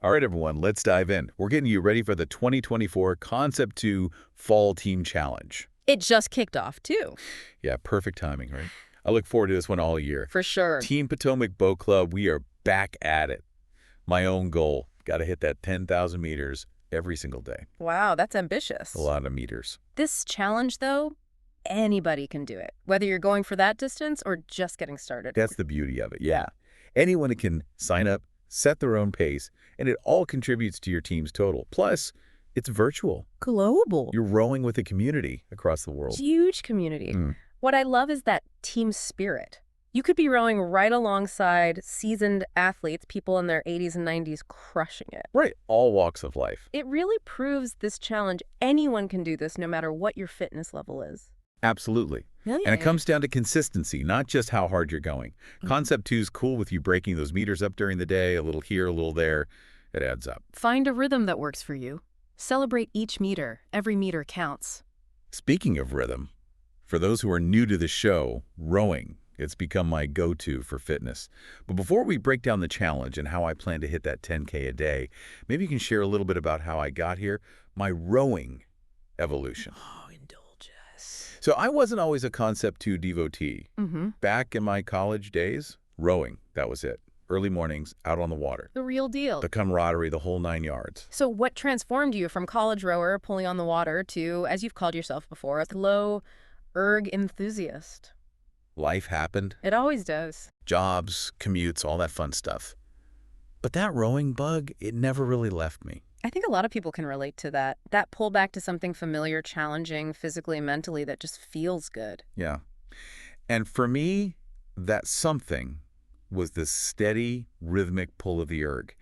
All right, everyone, let's dive in. We're getting you ready for the 2024 Concept2 Fall Team Challenge. It just kicked off, too. Yeah, perfect timing, right? I look forward to this one all year. For sure. Team Potomac Boat Club, we are back at it. My own goal, got to hit that 10,000 meters every single day. Wow, that's ambitious. A lot of meters. This challenge, though, anybody can do it, whether you're going for that distance or just getting started. That's the beauty of it, yeah. Anyone can sign up, set their own pace, and it all contributes to your team's total. Plus, it's virtual. Global. You're rowing with a community across the world. Huge community. What I love is that team spirit. You could be rowing right alongside seasoned athletes, people in their 80s and 90s crushing it. Right, all walks of life. It really proves this challenge. Anyone can do this no matter what your fitness level is. Absolutely. Yeah. And it comes down to consistency, not just how hard you're going. Concept 2 is cool with you breaking those meters up during the day, a little here, a little there. It adds up. Find a rhythm that works for you. Celebrate each meter. Every meter counts. Speaking of rhythm, for those who are new to the show, rowing, it's become my go-to for fitness. But before we break down the challenge and how I plan to hit that 10K a day, maybe you can share a little bit about how I got here, my rowing evolution. Oh, indulge us. So I wasn't always a Concept 2 devotee. Back in my college days, rowing, that was it. Early mornings, out on the water. The real deal. The camaraderie, the whole 9 yards. So what transformed you from college rower pulling on the water to, as you've called yourself before, a low erg enthusiast? Life happened. It always does. Jobs, commutes, all that fun stuff. But that rowing bug, it never really left me. I think a lot of people can relate to that. That pull back to something familiar, challenging, physically and mentally, that just feels good. Yeah. And for me, that something was the steady, rhythmic pull of the erg,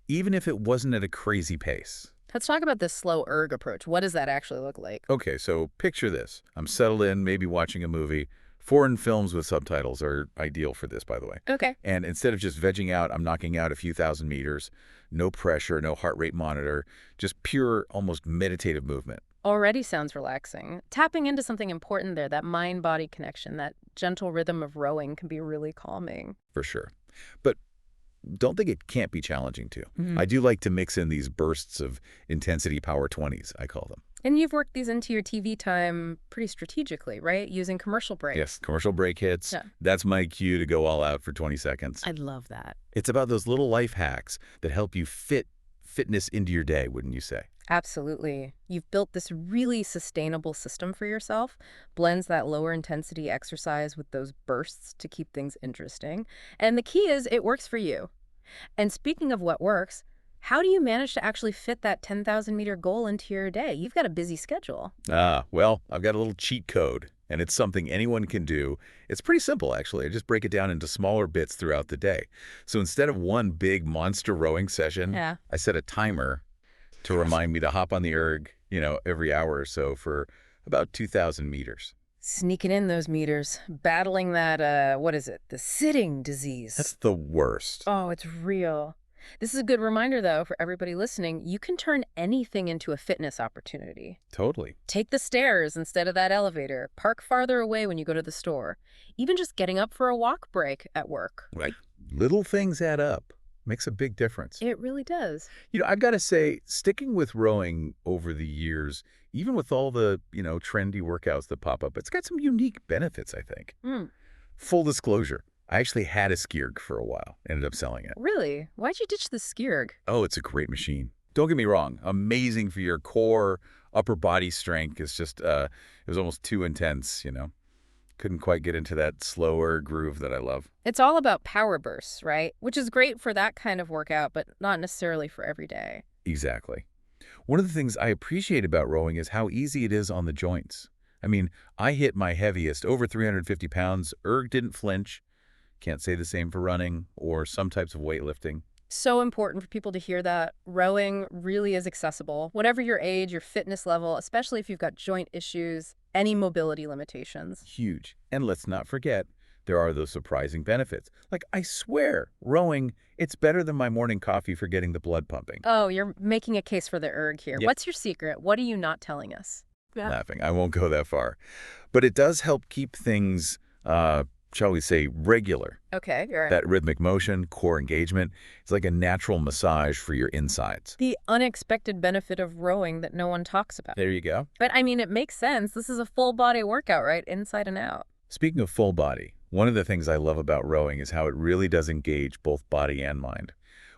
even if it wasn't at a crazy pace. Let's talk about this slow erg approach. What does that actually look like? Okay, so picture this. I'm settled in, maybe watching a movie. Foreign films with subtitles are ideal for this, by the way. Okay. And instead of just vegging out, I'm knocking out a few thousand meters. No pressure, no heart rate monitor, just pure, almost meditative movement. Already sounds relaxing. Tapping into something important there, that mind-body connection, that gentle rhythm of rowing can be really calming. For sure. But don't think it can't be challenging, too. I do like to mix in these bursts of intensity power 20s, I call them. And you've worked these into your TV time pretty strategically, right? Using commercial breaks. Yes, commercial break hits. Yeah. That's my cue to go all out for 20 seconds. I love that. It's about those little life hacks that help you fit fitness into your day, wouldn't you say? Absolutely. You've built this really sustainable system for yourself, blends that lower intensity exercise with those bursts to keep things interesting. And the key is it works for you. And speaking of what works, how do you manage to actually fit that 10,000 meter goal into your day? You've got a busy schedule. Well, I've got a little cheat code, and it's something anyone can do. It's pretty simple, actually. I just break it down into smaller bits throughout the day. So instead of one big monster rowing session, I set a timer to remind me to hop on the erg, every hour or so for about 2,000 meters. Sneaking in those meters, battling that, what is it, the sitting disease. That's the worst. Oh, it's real. This is a good reminder, though, for everybody listening. You can turn anything into a fitness opportunity. Totally. Take the stairs instead of that elevator. Park farther away when you go to the store. Even just getting up for a walk break at work. Right. Little things add up. Makes a big difference. It really does. I've got to say, sticking with rowing over the years, even with all the, trendy workouts that pop up, it's got some unique benefits, I think. Full disclosure, I actually had a skierg for a while, ended up selling it. Really? Why'd you ditch the skierg? Oh, it's a great machine. Don't get me wrong, amazing for your core, upper body strength. It's just, it was almost too intense, Couldn't quite get into that slower groove that I love. It's all about power bursts, right? Which is great for that kind of workout, but not necessarily for every day. Exactly. One of the things I appreciate about rowing is how easy it is on the joints. I mean, I hit my heaviest, over 350 pounds. Erg didn't flinch. Can't say the same for running or some types of weightlifting. So important for people to hear that. Rowing really is accessible. Whatever your age, your fitness level, especially if you've got joint issues, any mobility limitations. Huge. And let's not forget, there are those surprising benefits. Like, I swear, rowing, it's better than my morning coffee for getting the blood pumping. Oh, you're making a case for the erg here. Yep. What's your secret? What are you not telling us? Laughing. I won't go that far. But it does help keep things shall we say, regular. Okay, you're right. That rhythmic motion, core engagement, it's like a natural massage for your insides. The unexpected benefit of rowing that no one talks about. There you go. But I mean, it makes sense. This is a full body workout, right? Inside and out. Speaking of full body, one of the things I love about rowing is how it really does engage both body and mind.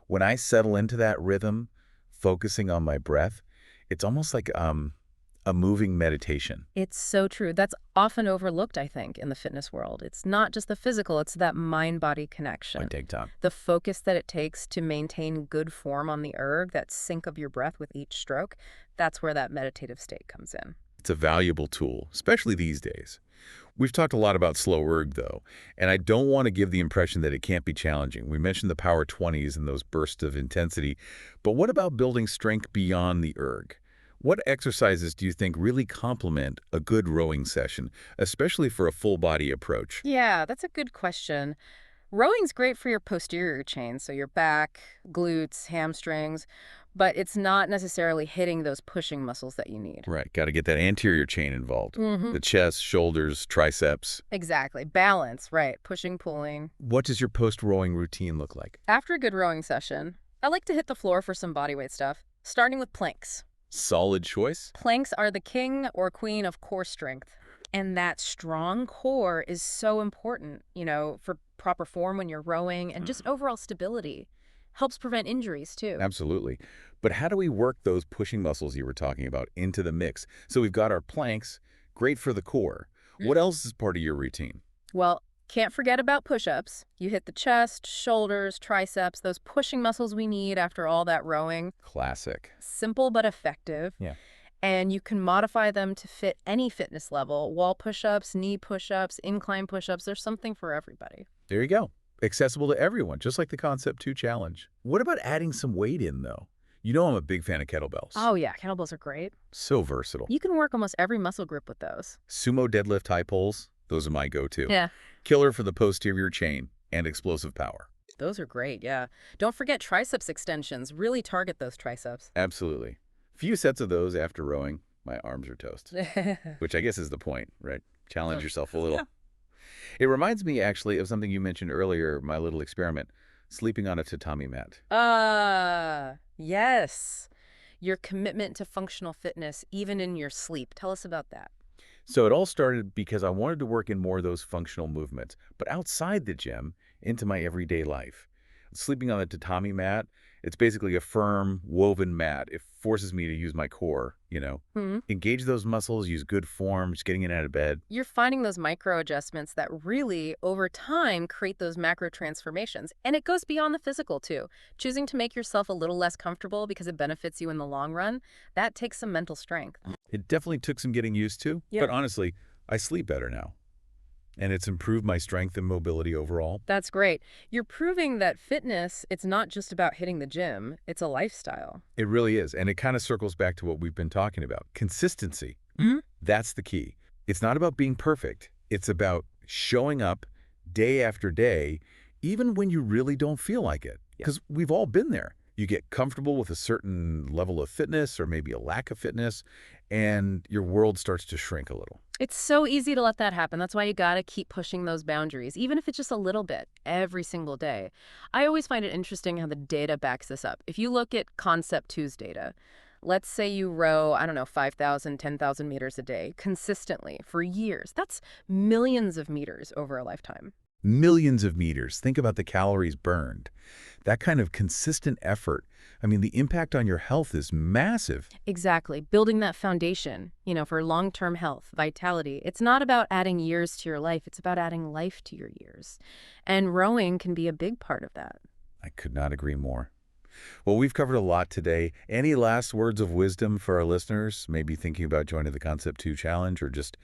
When I settle into that rhythm, focusing on my breath, it's almost like a moving meditation. It's so true. That's often overlooked, I think, in the fitness world. It's not just the physical, it's that mind-body connection. I take time. The focus that it takes to maintain good form on the erg, that sync of your breath with each stroke, that's where that meditative state comes in. It's a valuable tool, especially these days. We've talked a lot about slow erg, though, and I don't want to give the impression that it can't be challenging. We mentioned the power 20s and those bursts of intensity, but what about building strength beyond the erg? What exercises do you think really complement a good rowing session, especially for a full-body approach? Yeah, that's a good question. Rowing's great for your posterior chain, so your back, glutes, hamstrings, but it's not necessarily hitting those pushing muscles that you need. Right, got to get that anterior chain involved. Mm-hmm. The chest, shoulders, triceps. Exactly. Balance, right. Pushing, pulling. What does your post-rowing routine look like? After a good rowing session, I like to hit the floor for some bodyweight stuff, starting with planks. Solid choice? Planks are the king or queen of core strength. And that strong core is so important, for proper form when you're rowing and just overall stability. Helps prevent injuries, too. Absolutely. But how do we work those pushing muscles you were talking about into the mix? So we've got our planks, great for the core. What else is part of your routine? Well, can't forget about push-ups. You hit the chest, shoulders, triceps, those pushing muscles we need after all that rowing. Classic. Simple but effective. Yeah. And you can modify them to fit any fitness level. Wall push-ups, knee push-ups, incline push-ups. There's something for everybody. There you go. Accessible to everyone, just like the Concept2 Challenge. What about adding some weight in, though? You know I'm a big fan of kettlebells. Oh, yeah. Kettlebells are great. So versatile. You can work almost every muscle group with those. Sumo deadlift high pulls, those are my go-to. Yeah. Killer for the posterior chain and explosive power. Those are great, yeah. Don't forget triceps extensions. Really target those triceps. Absolutely. Few sets of those after rowing, my arms are toast. Which I guess is the point, right? Challenge yourself a little. Yeah. It reminds me, actually, of something you mentioned earlier, my little experiment, sleeping on a tatami mat. Yes. Your commitment to functional fitness, even in your sleep. Tell us about that. So it all started because I wanted to work in more of those functional movements, but outside the gym, into my everyday life. Sleeping on a tatami mat, it's basically a firm, woven mat. It forces me to use my core, Engage those muscles, use good form, just getting in and out of bed. You're finding those micro adjustments that really, over time, create those macro transformations. And it goes beyond the physical, too. Choosing to make yourself a little less comfortable because it benefits you in the long run, that takes some mental strength. It definitely took some getting used to, but honestly, I sleep better now. And it's improved my strength and mobility overall. That's great. You're proving that fitness, it's not just about hitting the gym, it's a lifestyle. It really is. And it kind of circles back to what we've been talking about. Consistency. That's the key. It's not about being perfect. It's about showing up day after day, even when you really don't feel like it. Because we've all been there. You get comfortable with a certain level of fitness or maybe a lack of fitness, and your world starts to shrink a little. It's so easy to let that happen. That's why you got to keep pushing those boundaries, even if it's just a little bit, every single day. I always find it interesting how the data backs this up. If you look at Concept2's data, let's say you row, 5,000, 10,000 meters a day consistently for years. That's millions of meters over a lifetime. Millions of meters. Think about the calories burned. That kind of consistent effort, the impact on your health is massive. Exactly. Building that foundation, for long-term health, vitality. It's not about adding years to your life. It's about adding life to your years. And rowing can be a big part of that. I could not agree more. Well, we've covered a lot today. Any last words of wisdom for our listeners? Maybe thinking about joining the Concept2 Challenge or just,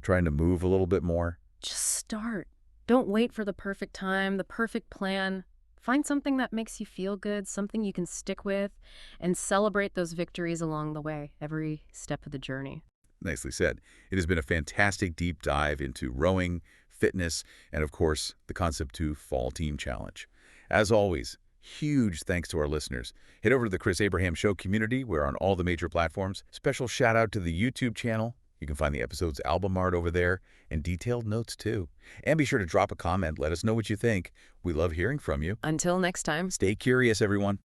trying to move a little bit more? Just start. Don't wait for the perfect time, the perfect plan. Find something that makes you feel good, something you can stick with, and celebrate those victories along the way, every step of the journey. Nicely said. It has been a fantastic deep dive into rowing, fitness, and of course, the Concept2 Fall Team Challenge. As always, huge thanks to our listeners. Head over to the Chris Abraham Show community. We're on all the major platforms. Special shout out to the YouTube channel. You can find the episode's album art over there and detailed notes, too. And be sure to drop a comment. Let us know what you think. We love hearing from you. Until next time. Stay curious, everyone.